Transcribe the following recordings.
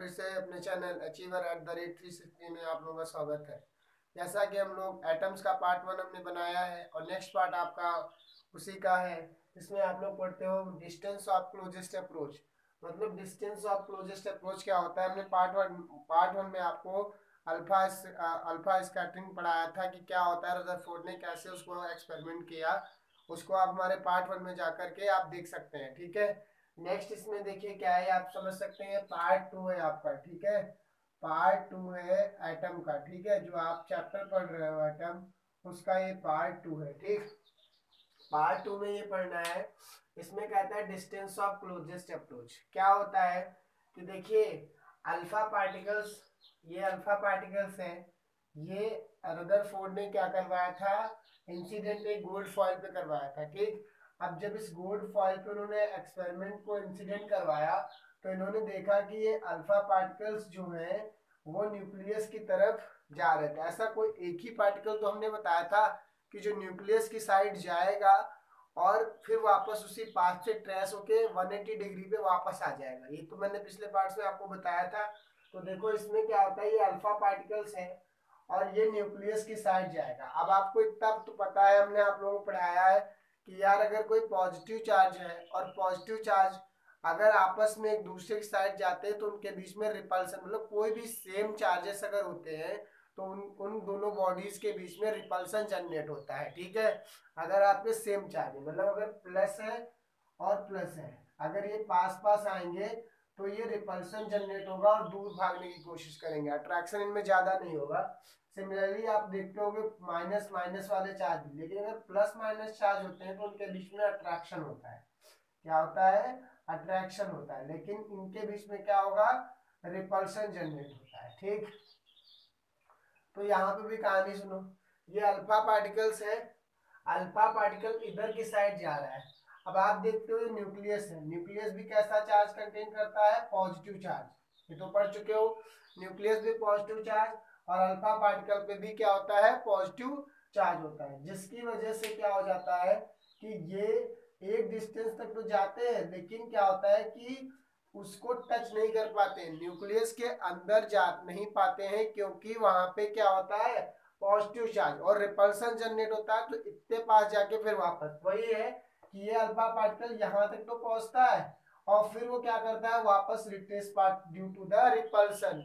फिर से अपने चैनल Achiever@360 में आप लोगों का स्वागत है। जैसा कि हम लोग एटम्स का पार्ट 1 हमने बनाया है और नेक्स्ट पार्ट आपका उसी का है। इसमें आप लोग पढ़ते हो डिस्टेंस ऑफ क्लोजेस्ट अप्रोच। मतलब डिस्टेंस ऑफ क्लोजेस्ट अप्रोच क्या होता है। हमने पार्ट वन में आपको अल्फा स्कैटरिंग पढ़ाया था कि क्या होता है, रदरफोर्ड ने कैसे उसको एक्सपेरिमेंट किया। उसको आप हमारे पार्ट 1 में जाकर के आप देख सकते हैं। ठीक है, नेक्स्ट इसमें देखिए क्या है, आप समझ सकते हैं पार्ट 2 है आपका। ठीक है, पार्ट 2 है एटम का। ठीक है, जो आप चैप्टर पढ़ रहे हो एटम, उसका ये पार्ट 2 है। ठीक, पार्ट 2 में ये पढ़ना है। इसमें कहता है डिस्टेंस ऑफ क्लोजेस्ट अप्रोच क्या होता है कि देखिए अल्फा पार्टिकल्स, ये अल्फा पार्टिकल्स हैं। ये रदरफोर्ड ने क्या करवाया था, इंसिडेंट एक गोल्ड फॉइल पे करवाया था। ठीक, अब जब इस गोल्ड फॉइल पे उन्होंने एक्सपेरिमेंट को इंसिडेंट करवाया तो इन्होंने देखा कि ये अल्फा पार्टिकल्स जो हैं वो न्यूक्लियस की तरफ जा रहे थे। ऐसा कोई एक ही पार्टिकल तो हमने बताया था कि जो न्यूक्लियस की साइड जाएगा और फिर वापस उसी पाथ से ट्रेस होके 180 डिग्री पे वापस आ जाएगा। ये तो मैंने पिछले पार्ट में आपको बताया था। तो देखो इसमें क्या होता है, ये अल्फा पार्टिकल्स हैं और ये न्यूक्लियस की साइड जाएगा। अब आपको इतना तो पता है, हमने आप लोगों को पढ़ाया है कि यार अगर कोई पॉजिटिव चार्ज है और पॉजिटिव चार्ज अगर आपस में एक दूसरे की साइड जाते हैं तो उनके बीच में रिपल्सन, मतलब कोई भी सेम चार्जेस अगर होते हैं तो उन दोनों बॉडीज के बीच में रिपल्सन जनरेट होता है। ठीक है, अगर आपके सेम चार्ज मतलब अगर प्लस है और प्लस है, अगर ये पास पास आएंगे तो ये रिपल्सन जनरेट होगा और दूर भागने की कोशिश करेंगे। अट्रैक्शन इनमें ज्यादा नहीं होगा। सिमिलरली आप देखते होंगे माइनस माइनस वाले चार्ज, लेकिन अगर प्लस माइनस चार्ज होते हैं तो उनके बीच में अट्रैक्शन होता है। क्या होता है, अट्रैक्शन होता है, लेकिन इनके बीच में क्या होगा, रिपल्सन जनरेट होता है। ठीक, तो यहाँ पे भी कहानी सुनो। ये अल्फा पार्टिकल्स है, अल्फा पार्टिकल इधर की साइड जा रहा है। अब आप देखते हो ये न्यूक्लियस है, न्यूक्लियस भी कैसा चार्ज कंटेन करता है, पॉजिटिव चार्ज। ये तो पढ़ चुके हो, न्यूक्लियस भी पॉजिटिव चार्ज और अल्फा पार्टिकल पे भी क्या होता है, पॉजिटिव चार्ज होता है। जिसकी वजह से क्या हो जाता है कि ये एक डिस्टेंस तक तो जाते हैं, लेकिन क्या होता है कि उसको टच नहीं कर पाते, न्यूक्लियस के अंदर जा नहीं पाते हैं, क्योंकि वहां पे क्या होता है, पॉजिटिव चार्ज और रिपल्सन जनरेट होता है। तो इतने पास जाके फिर वापस वही है कि ये अल्फा पार्टिकल यहाँ तक तो पहुंचता है और फिर वो क्या करता है, वापस retrace part due to the repulsion,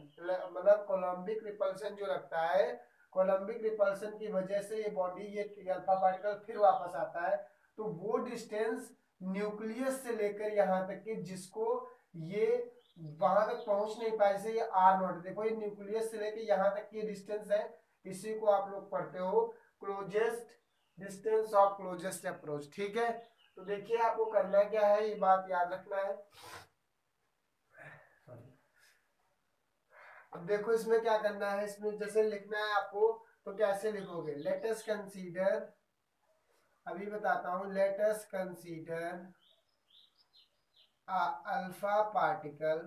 मतलब कोलम्बिक रिपल्सन जो लगता है, कोलम्बिक रिपल्सन की वजह से ये बॉडी, ये अल्फा पार्टिकल फिर वापस आता है। तो वो डिस्टेंस न्यूक्लियस से लेकर यहाँ तक कि जिसको ये वहां तक पहुंच नहीं पाए, जैसे ये आर नॉट, देखो ये न्यूक्लियस से लेकर यहाँ तक की डिस्टेंस है। इसी को आप लोग पढ़ते हो closest distance of closest approach. ठीक है, तो देखिए आपको करना क्या है, ये बात याद रखना है। अब देखो इसमें क्या करना है, इसमें जैसे लिखना है आपको तो कैसे लिखोगे, लेट अस कंसीडर, अभी बताता हूं, let us consider alpha particle,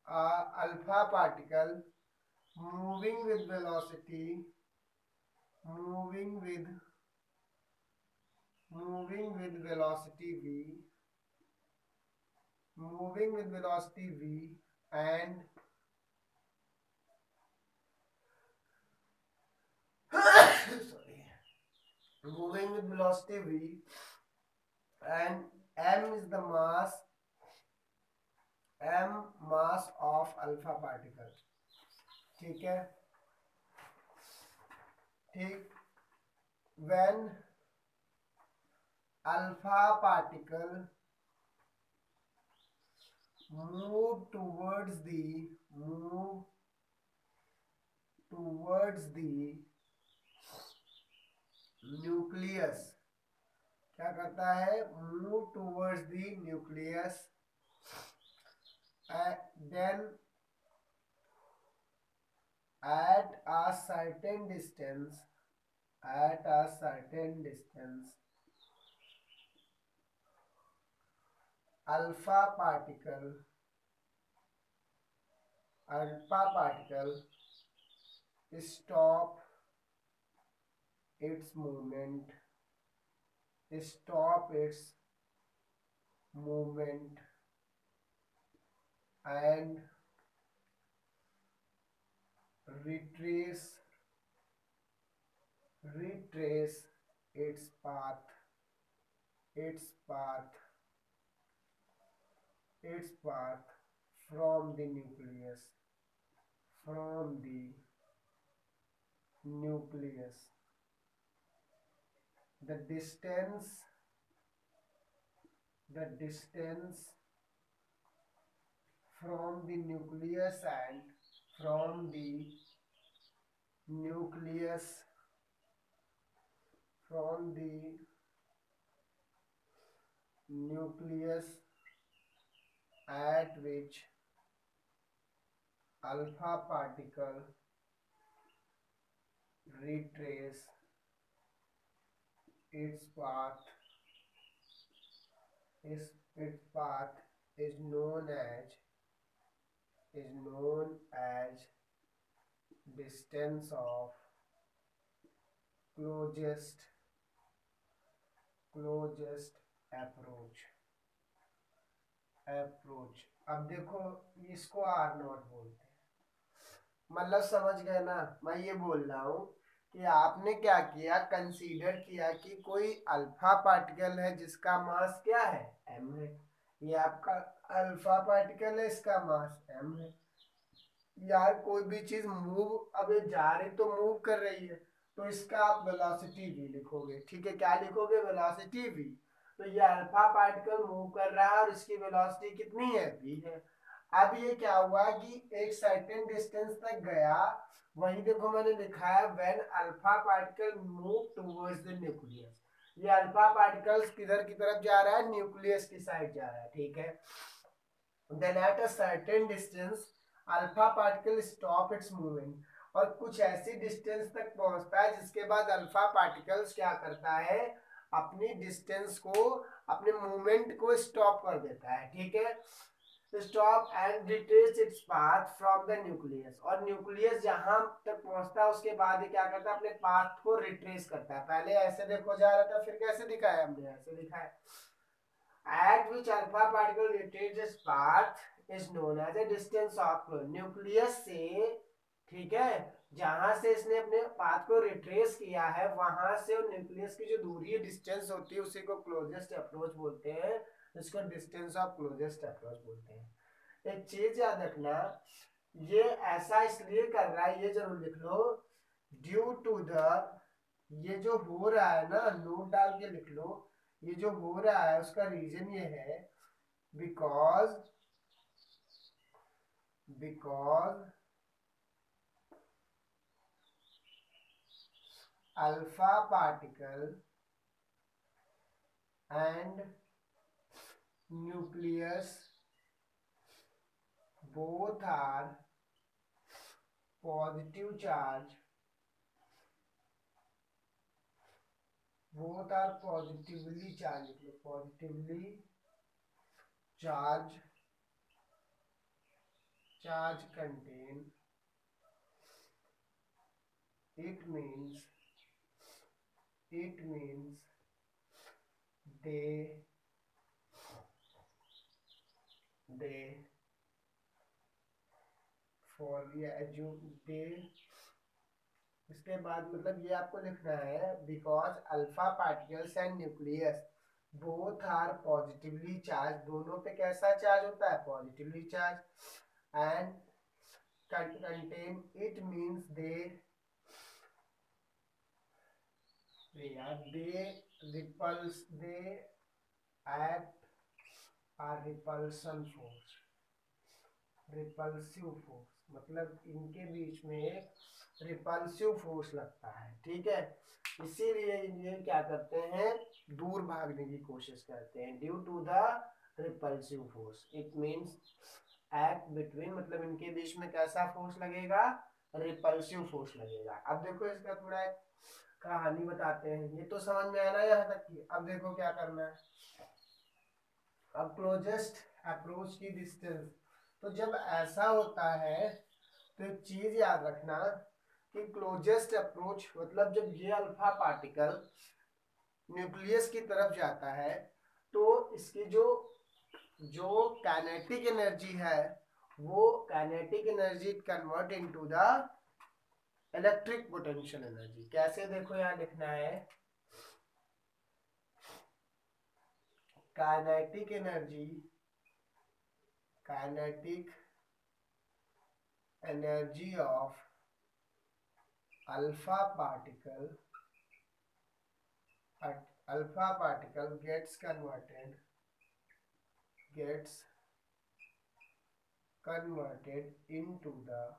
alpha particle moving with velocity, moving with velocity v, moving with velocity v and sorry, moving with velocity v and m is the mass, m mass of alpha particle। ठीक है, ठीक, when alpha particle move towards the nucleus, क्या करता है, move towards the nucleus, then at a certain distance, alpha particle stop its movement, stop its movement and retrace its path its path its path from the nucleus. The distance from the nucleus and from the nucleus from the nucleus at which alpha particle retrace its path its path is known as distance of closest approach। अब देखो इसको are not बोलते हैं, मतलब समझ गए ना। मैं ये बोल रहा हूं कि आपने क्या किया, कंसीडर किया कि कोई अल्फा पार्टिकल है जिसका मास क्या है, m है। ये आपका अल्फा पार्टिकल है, इसका मास m है। यार कोई भी चीज मूव, अब ये जा रही तो मूव कर रही है, तो इसका आप वेलोसिटी v लिखोगे, ठीक है। क्या लिखोगे, वेलोसिटी v। तो ये अल्फा पार्टिकल मूव कर रहा है और इसकी वेलोसिटी कितनी है, v है। अब ये क्या हुआ कि एक सर्टेन डिस्टेंस तक गया, वही देखो मैंने लिखा है when alpha particle move towards the nucleus. ये अल्फा पार्टिकल्स किधर की तरफ जा रहा है, न्यूक्लियस की साइड जा रहा है, ठीक है। Then at a certain distance alpha particle stop its movement, और कुछ ऐसी डिस्टेंस तक पहुंचता है जिसके बाद अल्फा पार्टिकल्स क्या करता है, अपनी डिस्टेंस को, अपने मूवमेंट को स्टॉप कर देता है, ठीक है। Stop and retrace its path from the nucleus, और न्यूक्लियस जहां तक पहुंचता है उसके बाद ये क्या करता है, अपने पाथ को रिट्रेस करता है। पहले ऐसे देखो जा रहा था, फिर कैसे दिखाया हमने, ऐसे दिखाया। at which alpha particle retraces its path is known as a distance of nucleus से, ठीक है, जहां से इसने अपने पाथ को रिट्रेस किया है वहां से और न्यूक्लियस की जो दूरी है, डिस्टेंस होती है, उसी को क्लोजेस्ट अप्रोच बोलते हैं, इसको डिस्टेंस ऑफ क्लोजेस्ट अप्रोच बोलते हैं। एक चीज याद रखना, ये ऐसा इसलिए कर रहा है, ये जरूर लिख लो, ड्यू टू द, ये जो हो रहा है ना, नोट डाल के लिख लो, ये जो हो रहा है उसका रीजन ये है, because alpha particle and nucleus both are positive charge, both are positively charge contain, it means they for they, इसके बाद मतलब ये आपको लिखना है, because alpha particles and nucleus both are positively charge, दोनों पे कैसा चार्ज होता है, positively charge, and contain, it means they repulse, they act are repulsive force, मतलब इनके बीच में एक रिपल्सिव फोर्स लगता है, ठीक है। इसीलिए ये क्या करते हैं, दूर भागने की कोशिश करते हैं, due to the repulsive force. It means act between, मतलब इनके बीच में कैसा फोर्स लगेगा, रिपल्सिव फोर्स लगेगा। अब देखो इसका थोड़ा एक कहानी बताते हैं, ये तो समझ में आया ना यहाँ तक की। अब देखो क्या करना है, अब क्लोजेस्ट अप्रोच की डिस्टेंस, तो जब ऐसा होता है तो एक चीज याद रखना कि क्लोजेस्ट अप्रोच मतलब जब ये अल्फा पार्टिकल न्यूक्लियस की तरफ जाता है तो इसकी जो काइनेटिक एनर्जी है वो kinetic energy convert into the electric potential energy. कैसे, देखो यहाँ लिखना है, kinetic energy, kinetic energy of alpha particle, alpha particle gets converted into the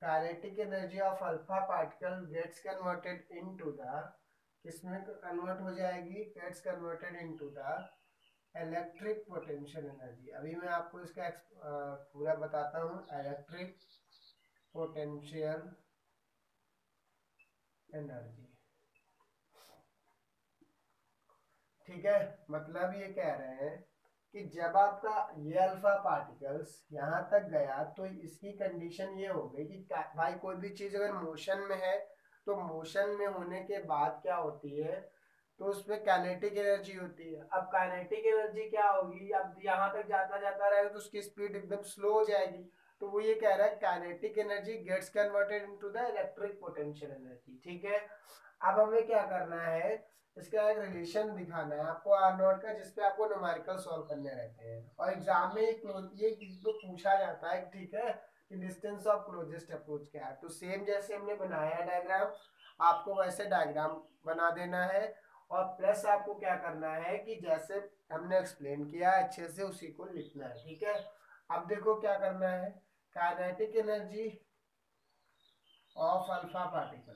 kinetic energy of alpha particle gets converted into the, किसमें convert हो जाएगी, gets converted into the electric potential energy. अभी मैं आपको इसका पूरा बताता हूँ, इलेक्ट्रिक पोटेंशियल एनर्जी। ठीक है, मतलब ये कह रहे हैं कि जब आपका ये अल्फा पार्टिकल्स यहाँ तक गया तो इसकी कंडीशन ये हो गई कि भाई कोई भी चीज अगर मोशन में है तो मोशन में होने के बाद क्या होती है, तो उसमें काइनेटिक एनर्जी होती है। अब काइनेटिक एनर्जी क्या होगी, अब यहाँ तक जाता जाता रहेगा तो उसकी स्पीड एकदम स्लो हो जाएगी। तो वो ये कह रहा है kinetic energy gets converted into the electric potential energy. ठीक है, अब हमें क्या करना है, इसका एक रिलेशन दिखाना है आपको आर नॉट का, जिसपे आपको न्यूमेरिकल सॉल्व करने रहते हैं और एग्जाम में ये किसी को पूछा जाता है। ठीक है, कि डिस्टेंस ऑफ क्लोजेस्ट अप्रोच क्या है। तो सेम जैसे हमने बनाया डायग्राम, आपको वैसे डायग्राम बना देना है और प्लस आपको क्या करना है कि जैसे हमने एक्सप्लेन किया अच्छे से उसी को लिखना है। ठीक है, अब देखो क्या करना है, kinetic energy of alpha particle,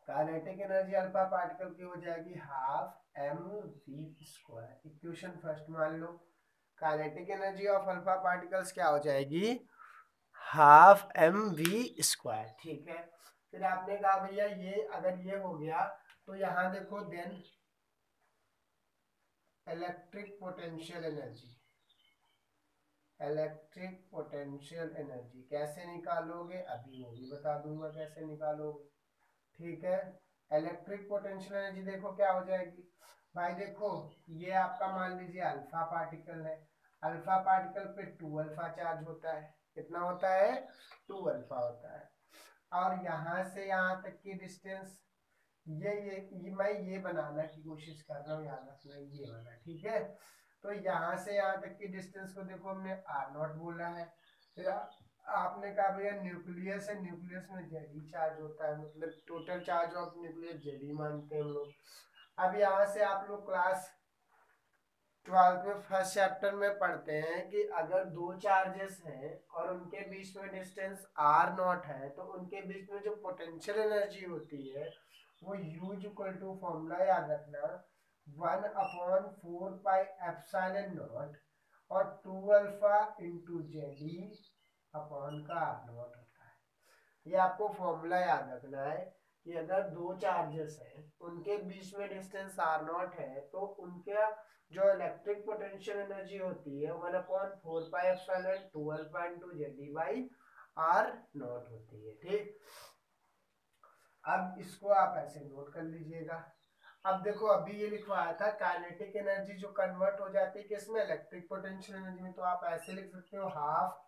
kinetic energy alpha particle की हो जाएगी half m v square. Equation first मान लो, kinetic energy of alpha particles क्या हो जाएगी, हाफ एम वी स्क्वायर। ठीक है, फिर आपने कहा भैया ये अगर ये हो गया तो यहाँ देखो then electric potential energy, electric potential energy कैसे निकालोगे, अभी वो भी बता दूंगा कैसे निकालोगे। ठीक है, इलेक्ट्रिक पोटेंशियल एनर्जी देखो क्या हो जाएगी, भाई देखो ये आपका मान लीजिए अल्फा पार्टिकल है, अल्फा पार्टिकल पे 2 अल्फा चार्ज होता है, कितना होता है, 2 अल्फा होता है। और यहाँ से यहाँ तक की डिस्टेंस ये मैं ये बनाना की कोशिश कर रहा हूँ, याद रखना ये वाला। ठीक है, तो यहाँ से यहाँ तक की डिस्टेंस को देखो हमने आर नॉट बोला है। फिर आपने कहा भैया न्यूक्लियस है, न्यूक्लियस में जेडी चार्ज होता है, मतलब total charge of nucleus JD मानते हैं हम लोग। अब यहाँ से आप लोग क्लास 12th में फर्स्ट चैप्टर में पढ़ते हैं कि अगर दो चार्जेस हैं और उनके बीच में डिस्टेंस आर नॉट है तो उनके बीच में जो पोटेंशियल एनर्जी होती है वो U इक्वल टू फॉर्मूला याद रखना 1/4 पाई एप्सिलॉन नॉट और 2 अल्फा इंटू जेडी अपॉन का आर नॉट होता है। ये आपको फॉर्मूला याद रखना है कि अगर दो चार्जेस हैं उनके बीच में डिस्टेंस आर नॉट है तो उनके जो इलेक्ट्रिक पोटेंशियल एनर्जी होती है 1/4 pi epsilon 2 alpha into Z e by r not होती है। ठीक, अब इसको आप ऐसे नोट कर लीजिएगा। अब देखो अभी ये लिखवाया था काइनेटिक एनर्जी जो कन्वर्ट हो जाती है किसमें, इलेक्ट्रिक पोटेंशियल एनर्जी में, तो आप ऐसे लिख सकते हो half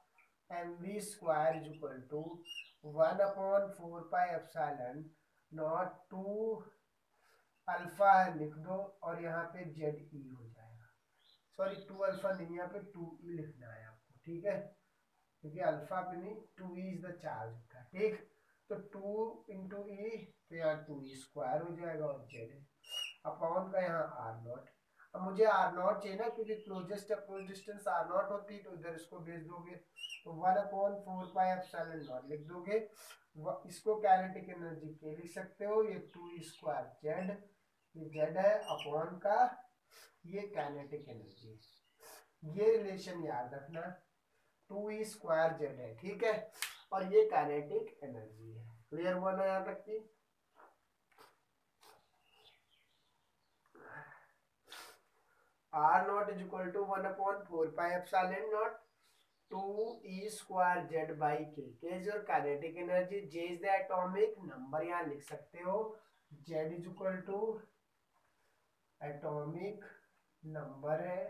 m v square is equal to 1/4 pi epsilon not 2 alpha लिख दो और यहाँ पे जेड ई हो जाएगा। सॉरी 2 अल्फा नहीं, यहाँ पे 2 ई लिखना है आपको। ठीक है, क्योंकि अल्फा पे नहीं 2 ई इज द चार्ज होता है। ठीक, तो 2 इंटू ई तो यहाँ 2 ई स्क्वायर हो जाएगा और जेड अपॉन का यहाँ आर नॉट। अब मुझे आर नॉट चाहिए ना, क्योंकि closest approach distance r not होती है, तो इधर इसको भेज दोगे तो 1/4 पाई एप्सिलॉन नॉट लिख दोगे। इसको काइनेटिक एनर्जी के लिख सकते हो, ये 2 ई स्क्वायर जेड, ये जेड है अपॉन का ये काइनेटिक एनर्जी, ये रिलेशन याद रखना 2 ई स्क्वायर जेड है। ठीक है, और ये काइनेटिक एनर्जी है। क्लियर हुआ ना यहाँ तक की, r naught is equal to 1/4 pi epsilon not 2 e square z by k is your kinetic energy, z is the atomic number, यहाँ लिख सकते हो z is equal to atomic number है,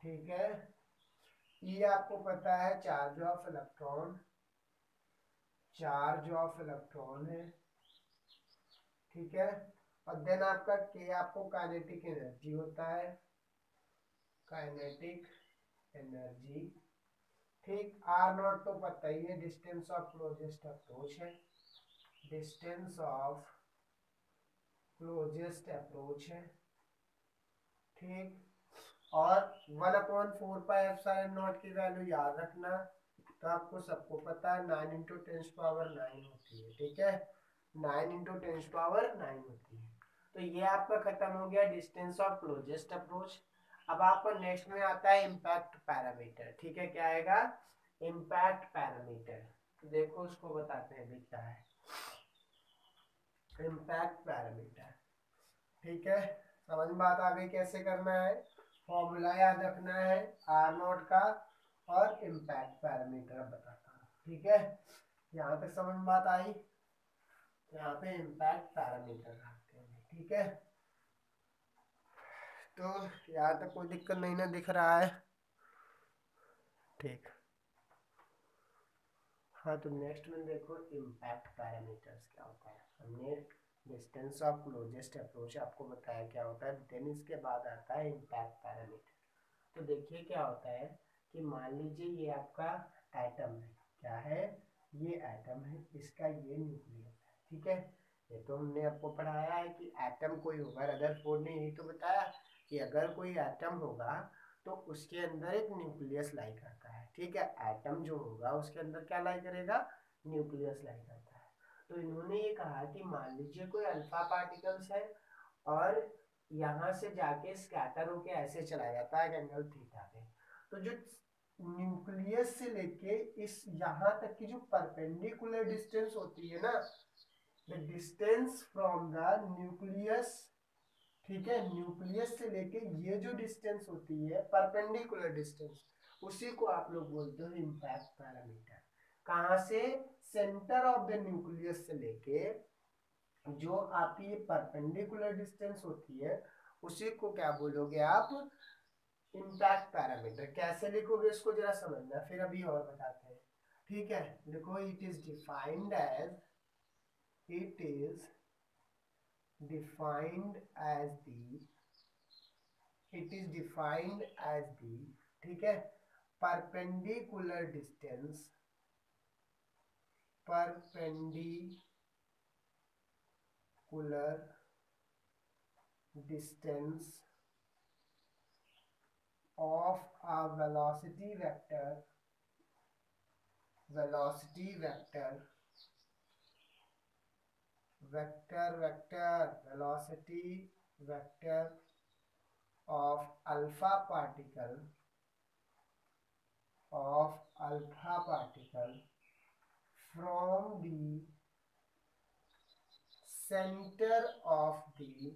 ठीक है। ई आपको पता है charge of electron, charge of electron है, ठीक है। और देन आपका के आपको काइनेटिक एनर्जी होता है, काइनेटिक एनर्जी, ठीक। आर नॉट तो पता ही है, डिस्टेंस ऑफ क्लोजेस्ट अप्रोच है, डिस्टेंस ऑफ क्लोजेस्ट अप्रोच है, ठीक। और 1/4 पाई एप्सिलॉन नॉट की वैल्यू याद रखना, तो आपको सबको पता है 9 × 10⁻9 होती है, ठीक है। 9 × 10⁻9 होती है। तो ये आपका खत्म हो गया डिस्टेंस ऑफ क्लोजेस्ट अप्रोच। अब आपको नेक्स्ट में आता है इम्पैक्ट पैरामीटर, ठीक है। क्या आएगा? Impact parameter. तो देखो उसको बताते हैं भी क्या है इम्पैक्ट पैरामीटर, ठीक है। समझ में बात आ गई कैसे करना है? फॉर्मूला याद रखना है आर नॉट का और इम्पैक्ट पैरामीटर बताता हूँ, ठीक है। यहाँ तक समझ में बात आई? यहाँ पे इम्पैक्ट पैरामीटर रखते हैं, ठीक है। तो यहाँ तक कोई दिक्कत नहीं ना दिख रहा है? ठीक। हाँ, तो नेक्स्ट में देखो इम्पैक्ट पैरामीटर्स क्या होता है। हमने डिस्टेंस ऑफ क्लोजेस्ट अप्रोच आपको बताया क्या होता है, देन इसके बाद आता है इम्पैक्ट पैरामीटर। तो देखिए क्या होता है कि मान लीजिए ये आपका एटम है, क्या है? ये एटम है, इसका ये न्यूक्लियस है, ठीक है। ये तो हमने आपको पढ़ाया है कि एटम कोई होगा, रदरफोर्ड ने यही तो बताया कि अगर कोई एटम होगा तो उसके अंदर एक न्यूक्लियस लाई करता है, ठीक है। एटम जो होगा उसके अंदर क्या लाई करेगा? न्यूक्लियस लाई करता है। तो इन्होंने ये कहा कि मान लीजिए कोई अल्फा पार्टिकल्स है और यहाँ से जाके स्कैटर होके ऐसे चला जाता है एंगल थीटा पे। तो जो न्यूक्लियस से लेके इस यहाँ तक की जो परपेंडिकुलर डिस्टेंस होती है ना, the distance from the nucleus, ठीक है, न्यूक्लियस से लेके ये जो डिस्टेंस होती है परपेंडिकुलर डिस्टेंस, उसी को आप लोग बोलते हो इम्पैक्ट पैरामीटर। कहाँ से? सेंटर ऑफ द न्यूक्लियस से लेके जो आपकी ये परपेंडिकुलर डिस्टेंस होती है उसी को क्या बोलोगे आप? Impact parameter. कैसे लिखोगे इसको जरा समझना, फिर अभी और बताते हैं, ठीक है। देखो it is defined as, it is defined as the, it is defined as the, ठीक है, perpendicular distance, perpendicular distance of a velocity vector, velocity vector, velocity vector of alpha particle, from the center of the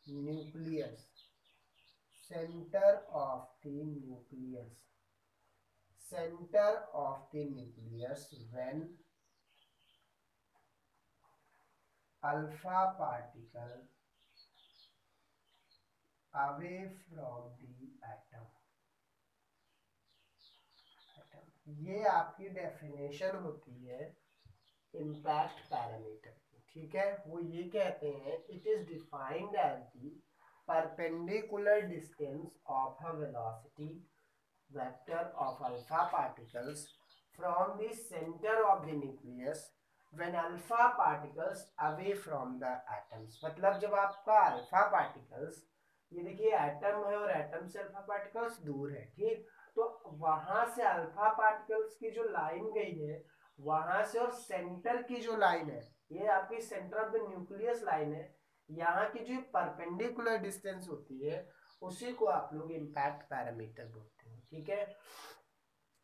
nucleus, center of the nucleus, center of the nucleus when alpha particle away from the atom, ये आपकी definition होती है impact parameter की, ठीक है। वो ये कहते हैं it is defined as the perpendicular distance of a velocity vector of alpha particles from the center of the nucleus when alpha particles away from the atoms. मतलब जब आपका अल्फा पार्टिकल्स, ये देखिए एटम है और एटम से alpha particles दूर है, ठीक। तो वहां से अल्फा पार्टिकल्स की जो लाइन गई है वहां से, और सेंटर की जो लाइन है ये आपकी centre of the nucleus line है, यहाँ की जो परपेंडिकुलर डिस्टेंस होती है उसी को आप लोग इम्पैक्ट पैरामीटर बोलते हैं, ठीक है।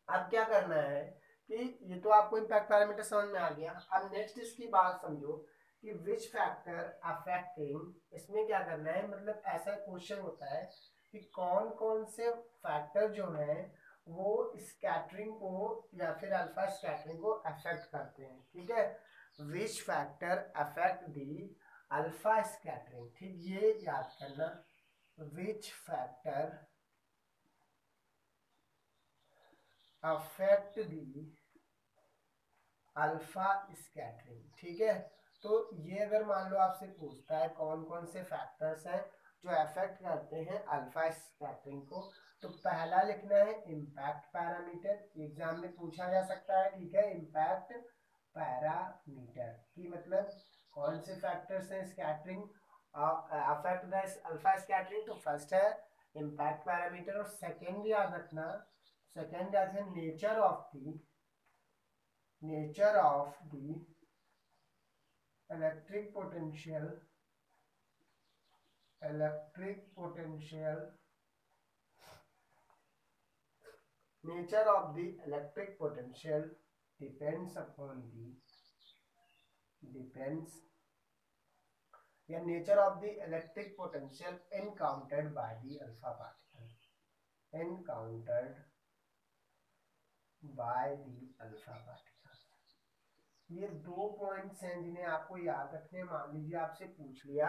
अब क्या करना है कि ये तो आपको इम्पैक्ट पैरामीटर समझ में आ गया। अब नेक्स्ट इसकी बात समझो कि विच फैक्टर अफेक्टिंग, इसमें क्या करना है, मतलब ऐसा क्वेश्चन होता है कि कौन कौन से फैक्टर जो है वो स्कैटरिंग को या फिर अल्फा स्कैटरिंग को अफेक्ट करते हैं, ठीक है। Which factor affect the alpha scattering, ठीक, ये याद करना, which factor affect the alpha scattering, ठीक है। तो ये अगर मान लो आपसे पूछता है कौन कौन से फैक्टर्स हैं जो अफेक्ट करते हैं अल्फा स्कैटरिंग को, तो पहला लिखना है इम्पैक्ट पैरामीटर, एग्जाम में पूछा जा सकता है, ठीक है। इम्पैक्ट पैरामीटर की मतलब कौन से फैक्टर्स हैं scattering affect the alpha scattering, तो फर्स्ट है इम्पैक्ट पैरामीटर, और सेकेंड याद रखना, सेकेंड याद है nature of the electric potential nature of the electric potential depends या nature of the electric potential encountered by the alpha particle ये दो पॉइंट्स हैं जिन्हें आपको याद रखने। मान लीजिए आपसे पूछ लिया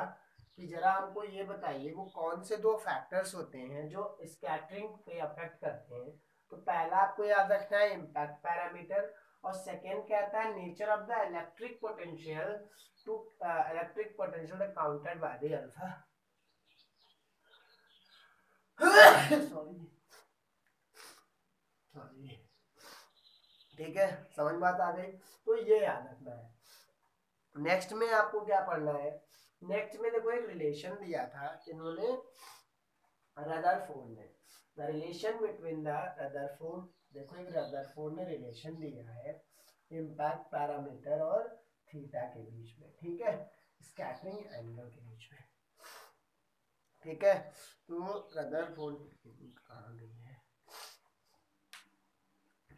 कि जरा हमको ये बताइए वो कौन से दो फैक्टर्स होते हैं जो स्कैटरिंग पे अफेक्ट करते हैं, तो पहला आपको याद रखना है इम्पैक्ट पैरामीटर, और सेकेंड क्या आता है nature of the electric potential counted by the alpha sorry, ठीक है, समझ बात आ गई। तो ये याद रखना है। नेक्स्ट में आपको क्या पढ़ना है, नेक्स्ट में देखो एक रिलेशन दिया था इन्होंने रदरफोर्ड ने, the relation between the Rutherford, देखो एक रदरफोर्ड ने रिलेशन दिया है इम्पैक्ट पैरामीटर और थीटा के बीच में, ठीक है, स्कैटरिंग एंगल के बीच में, ठीक है। तो रदरफोर्ड कहाँ गई है,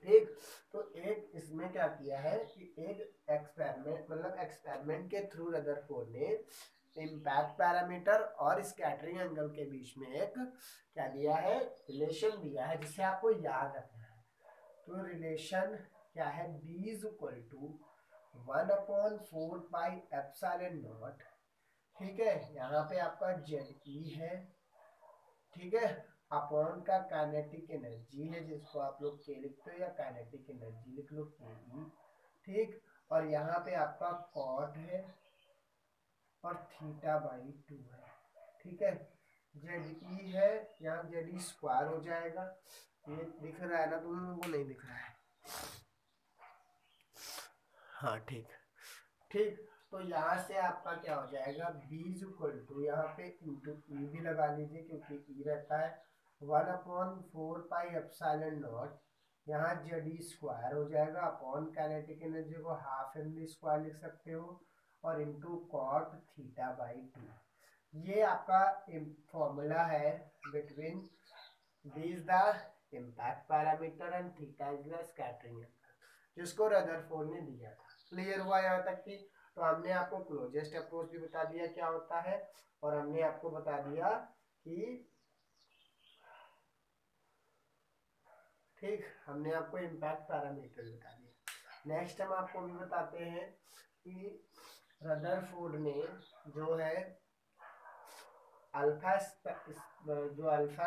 ठीक। तो एक इसमें क्या किया है कि एक एक्सपेरिमेंट मतलब एक्सपेरिमेंट के थ्रू रदरफोर्ड ने इम्पैक्ट पैरामीटर और स्कैटरिंग एंगल के बीच में एक क्या दिया है, रिलेशन दिया है, जिसे आपको याद रखना है। तो रिलेशन क्या है, b is equal to 1/4 pi epsilon not, ठीक है। यहाँ पे आपका ZE है, ठीक है, अपॉन का काइनेटिक एनर्जी है जिसको आप लोग के लिखते हो या काइनेटिक एनर्जी लिख लो के, ठीक। और यहाँ पे आपका कॉट है और θ/2 है, ठीक है। ZE है, यहाँ ZE स्क्वायर हो जाएगा, ये दिख रहा है ना तुम लोगों को, नहीं दिख रहा है, हाँ ठीक, ठीक। तो यहाँ से आपका क्या हो जाएगा, b इज इक्वल टू यहाँ पे इंटू ई भी लगा लीजिए क्योंकि ई रहता है, 1/4 पाई एप्सिलॉन नॉट, यहाँ ZE स्क्वायर हो जाएगा, अपॉन काइनेटिक एनर्जी को हाफ mv स्क्वायर लिख सकते हो, और इंटू कॉट θ/2। ये आपका फॉर्मूला है between this the impact parameter and theta is the scattering angle, जिसको रदरफोर्ड ने दिया था। क्लियर हुआ यहाँ तक की? तो हमने आपको क्लोजेस्ट अप्रोच भी बता दिया क्या होता है, और हमने आपको बता दिया कि ठीक, हमने आपको इम्पैक्ट पैरामीटर बता दिया। नेक्स्ट हम आपको भी बताते हैं कि रदरफोर्ड ने जो है अल्फा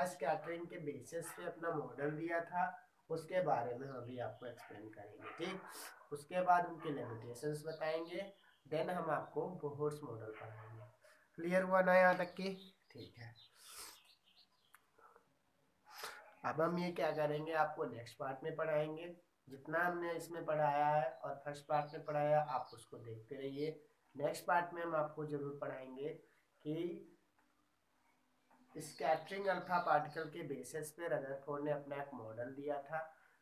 स्कैटरिंग के बेसिस पे अपना मॉडल दिया था, उसके बारे में अभी आपको एक्सप्लेन करेंगे, ठीक। उसके बाद उनके लिमिटेशंस बताएंगे, देन हम आपको बोहर्स मॉडल पढ़ाएंगे। क्लियर हुआ ना यहाँ तक की? ठीक है। अब हम ये क्या करेंगे, आपको नेक्स्ट पार्ट में पढ़ाएंगे, जितना हमने इसमें पढ़ाया है और फर्स्ट पार्ट में पढ़ाया आप उसको देखते रहिए। नेक्स्ट पार्ट में हम आपको जरूर पढ़ाएंगे कि स्कैटरिंग अल्फा पार्टिकल के बेसिस पे रदरफोर्ड ने अपना एक मॉडल दिया था,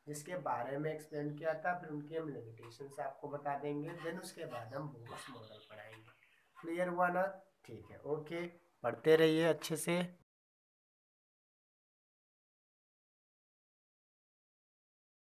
जिसके बारे में एक्सप्लेन किया था, फिर उनके हम लिमिटेशंस आपको बता देंगे, देन उसके बाद हम बोहर्स मॉडल पढ़ाएंगे। क्लियर हुआ ना? ठीक है, ओके, पढ़ते रहिए अच्छे से।